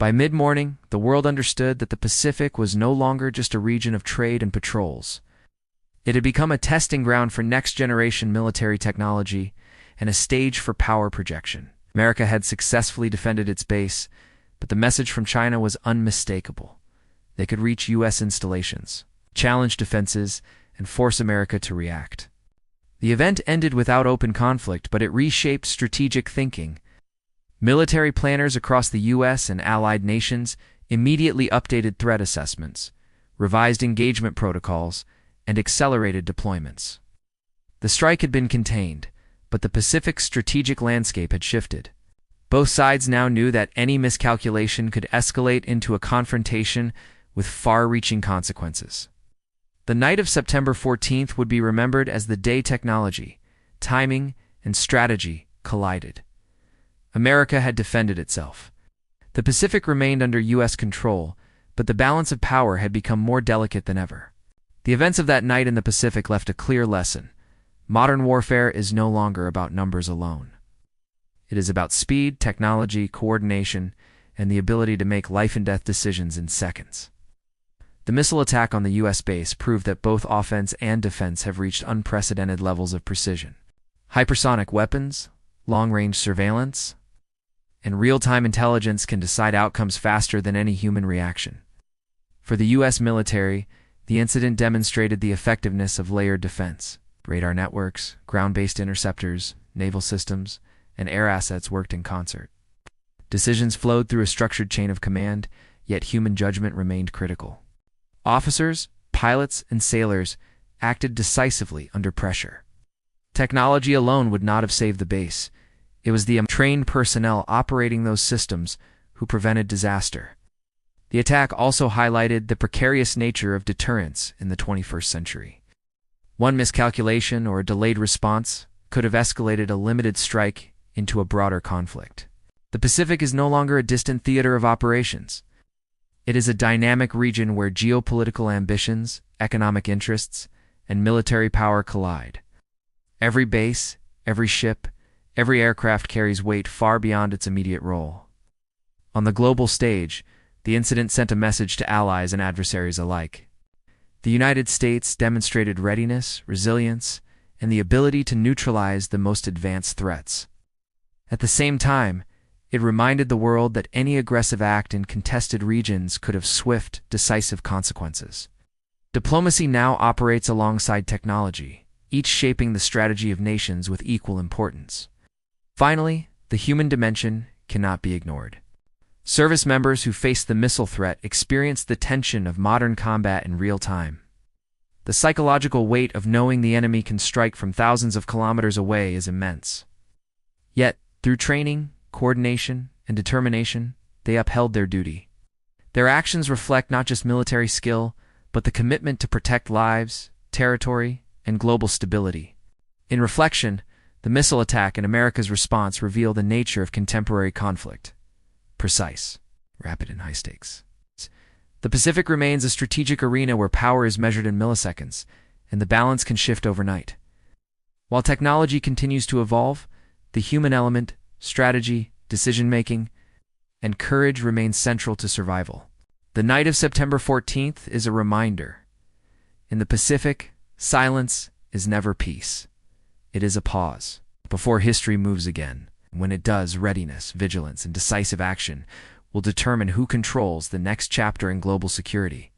By mid-morning, the world understood that the Pacific was no longer just a region of trade and patrols. It had become a testing ground for next-generation military technology and a stage for power projection. America had successfully defended its base, but the message from China was unmistakable. They could reach U.S. installations, challenge defenses, and force America to react. The event ended without open conflict, but it reshaped strategic thinking. Military planners across the U.S. and allied nations immediately updated threat assessments, revised engagement protocols, and accelerated deployments. The strike had been contained, but the Pacific's strategic landscape had shifted. Both sides now knew that any miscalculation could escalate into a confrontation with far-reaching consequences. The night of September 14th would be remembered as the day technology, timing, and strategy collided. America had defended itself. The Pacific remained under U.S. control, but the balance of power had become more delicate than ever. The events of that night in the Pacific left a clear lesson. Modern warfare is no longer about numbers alone. It is about speed, technology, coordination, and the ability to make life-and-death decisions in seconds. The missile attack on the U.S. base proved that both offense and defense have reached unprecedented levels of precision. Hypersonic weapons, long-range surveillance, and real-time intelligence can decide outcomes faster than any human reaction. For the U.S. military, the incident demonstrated the effectiveness of layered defense. Radar networks, ground-based interceptors, naval systems, and air assets worked in concert. Decisions flowed through a structured chain of command, yet human judgment remained critical. Officers, pilots, and sailors acted decisively under pressure. Technology alone would not have saved the base. It was the trained personnel operating those systems who prevented disaster. The attack also highlighted the precarious nature of deterrence in the 21st century. One miscalculation or a delayed response could have escalated a limited strike into a broader conflict. The Pacific is no longer a distant theater of operations. It is a dynamic region where geopolitical ambitions, economic interests, and military power collide. Every base, every ship, every aircraft carries weight far beyond its immediate role. On the global stage, the incident sent a message to allies and adversaries alike. The United States demonstrated readiness, resilience, and the ability to neutralize the most advanced threats. At the same time, it reminded the world that any aggressive act in contested regions could have swift, decisive consequences. Diplomacy now operates alongside technology, each shaping the strategy of nations with equal importance. Finally, the human dimension cannot be ignored. Service members who faced the missile threat experienced the tension of modern combat in real time. The psychological weight of knowing the enemy can strike from thousands of kilometers away is immense. Yet, through training, coordination, and determination, they upheld their duty. Their actions reflect not just military skill, but the commitment to protect lives, territory, and global stability. In reflection, the missile attack and America's response reveal the nature of contemporary conflict. Precise, rapid, and high stakes. The Pacific remains a strategic arena where power is measured in milliseconds, and the balance can shift overnight. While technology continues to evolve, the human element, strategy, decision-making, and courage remain central to survival. The night of September 14th is a reminder. In the Pacific, silence is never peace. It is a pause before history moves again. When it does, readiness, vigilance, and decisive action will determine who controls the next chapter in global security.